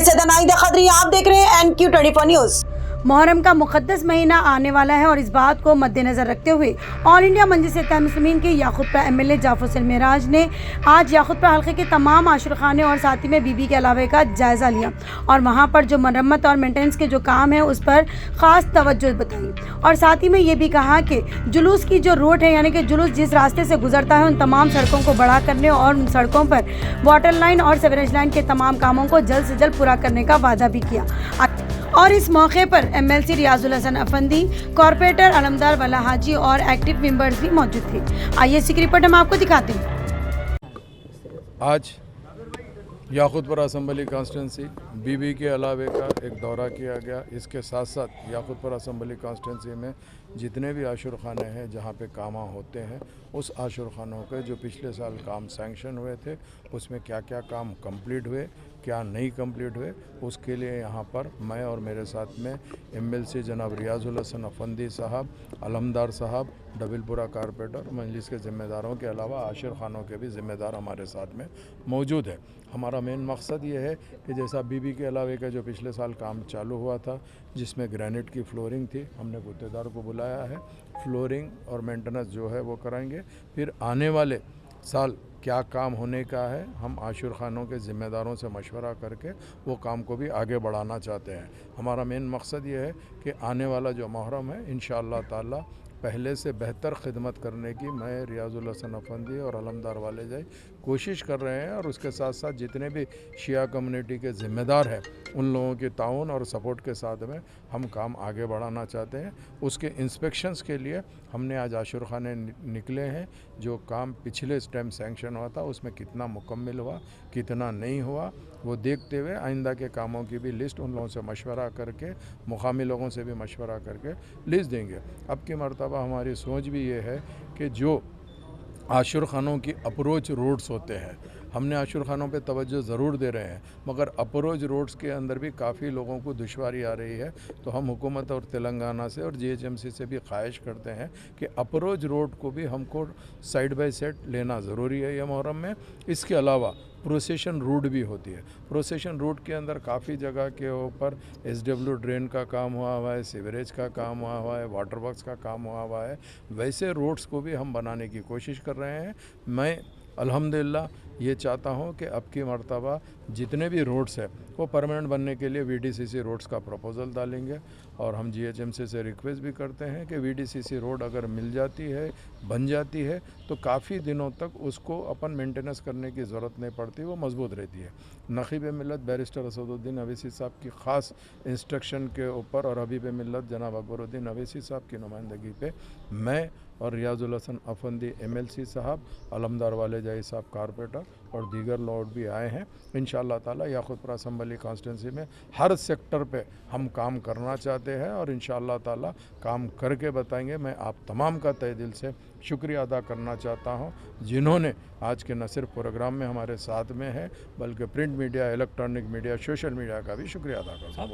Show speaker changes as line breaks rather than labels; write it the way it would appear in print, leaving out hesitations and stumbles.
मैं सदनाइदा खदरी, आप देख रहे हैं NQ24 न्यूज।
मुहर्रम का मुक़द्दस महीना आने वाला है और इस बात को मद्देनज़र रखते हुए ऑल इंडिया मंजिल इत्तेहाद मुस्लिमीन के याक़ूतपुरा MLA जाफ़र हुसैन मेराज ने आज याक़ूतपुरा हल्के के तमाम आशुरखाने और साथ ही में बीबी के अलावे का जायज़ा लिया और वहां पर जो मरम्मत और मेंटेनेंस के जो काम है उस पर ख़ास तवज्जो बताई और साथ ही में ये भी कहा कि जुलूस की जो रूट है यानी कि जुलूस जिस रास्ते से गुजरता है उन तमाम सड़कों को बढ़ा करने और उन सड़कों पर वाटर लाइन और सीवरेज लाइन के तमाम कामों को जल्द से जल्द पूरा करने का वादा भी किया। और इस मौके पर MLC रियाजुल हसन अफंदी, कॉर्पोरेटर अलमदार वाला हाजी और एक्टिव मेंबर्स भी मौजूद थे। आइए इसकी रिपोर्ट हम आपको दिखाते हैं।
आज याक़ूतपुरा असम्बली कॉन्स्टिट्यूंसी बीबी के अलावे का एक दौरा किया गया। इसके साथ साथ याक़ूतपुरा असम्बली कॉन्स्टिट्यूंसी में जितने भी आशुरखाने हैं जहाँ पे काम होते हैं उस आशुरखानों के जो पिछले साल काम सैंक्शन हुए थे उसमें क्या क्या काम कंप्लीट हुए, क्या नहीं कंप्लीट हुए, उसके लिए यहाँ पर मैं और मेरे साथ में MLC जनाब रियाजुल हसन अफंदी साहब, अलमदार साहब, डबिलपुरा कारपोरेटर, मजलिस के ज़िम्मेदारों के अलावा आशिर खानों के भी ज़िम्मेदार हमारे साथ में मौजूद है। हमारा मेन मकसद ये है कि जैसा बीबी के अलावे का जो पिछले साल काम चालू हुआ था जिसमें ग्रेनाइट की फ्लोरिंग थी, हमने गुत्तेदार को बुलाया है, फ्लोरिंग और मेंटेनेंस जो है वो कराएंगे। फिर आने वाले साल क्या काम होने का है हम आशुर खानों के ज़िम्मेदारों से मशवरा करके वो काम को भी आगे बढ़ाना चाहते हैं। हमारा मेन मकसद ये है कि आने वाला जो मुहर्रम है इंशाअल्लाह ताला पहले से बेहतर खिदमत करने की मैं रियाजुल हसन अफंदी और अलमदार वाले जाए कोशिश कर रहे हैं और उसके साथ साथ जितने भी शिया कम्युनिटी के ज़िम्मेदार हैं उन लोगों के ताउन और सपोर्ट के साथ में हम काम आगे बढ़ाना चाहते हैं। उसके इंस्पेक्शंस के लिए हमने आज आशुर खाने निकले हैं। जो काम पिछले टाइम सैंक्शन हुआ था उसमें कितना मुकम्मल हुआ, कितना नहीं हुआ, वो देखते हुए आइंदा के कामों की भी लिस्ट उन लोगों से मशवरा करके, मुकामी लोगों से भी मशवरा करके लिस्ट देंगे। अब की मरतबा हमारी सोच भी ये है कि जो आशुर खानों की अप्रोच रोड्स होते हैं हमने आशुर खानों पे तवज्जो ज़रूर दे रहे हैं, मगर अप्रोच रोड्स के अंदर भी काफ़ी लोगों को दुश्वारी आ रही है। तो हम हुकूमत और तेलंगाना से और GHMC से भी ख्वाहिश करते हैं कि अप्रोच रोड को भी हमको साइड बाय साइड लेना ज़रूरी है ये मुहर्रम में। इसके अलावा प्रोसेशन रूट भी होती है। प्रोसेशन रूट के अंदर काफ़ी जगह के ऊपर SW ड्रेन का काम हुआ है, सीवरेज का काम हुआ है, वाटर वर्क्स का काम हुआ है। वैसे रोड्स को भी हम बनाने की कोशिश कर रहे हैं। मैं अल्हम्दुलिल्लाह ये चाहता हूँ कि अब की मर्तबा जितने भी रोड्स हैं वो परमानेंट बनने के लिए VDCC रोड्स का प्रपोज़ल डालेंगे और हम GHMC से रिक्वेस्ट भी करते हैं कि VDCC रोड अगर मिल जाती है, बन जाती है तो काफ़ी दिनों तक उसको अपन मेंटेनेंस करने की ज़रूरत नहीं पड़ती, वो मजबूत रहती है। नक़ीब मिल्लत बैरिस्टर असदुद्दीन अवैसी साहब की ख़ास इंस्ट्रक्शन के ऊपर और हबीब मिल्लत जनाब अकबरुद्दीन अवैसी साहब की नुमाइंदगी पे मैं और रियाजुल हसन अफंदी MLC साहब, अलमदार वाले जाई साहब कारपोरेटर और दीगर लोग भी आए हैं। इंशाअल्लाह ताला याक़ूतपुरा असम्बली कॉन्स्टिट्यूंसी में हर सेक्टर पे हम काम करना चाहते हैं और इंशाअल्लाह ताला काम करके बताएंगे। मैं आप तमाम का तहे दिल से शुक्रिया अदा करना चाहता हूं जिन्होंने आज के न सिर्फ प्रोग्राम में हमारे साथ में है बल्कि print media, electronic media, social media का भी शुक्रिया अदा करता हूँ।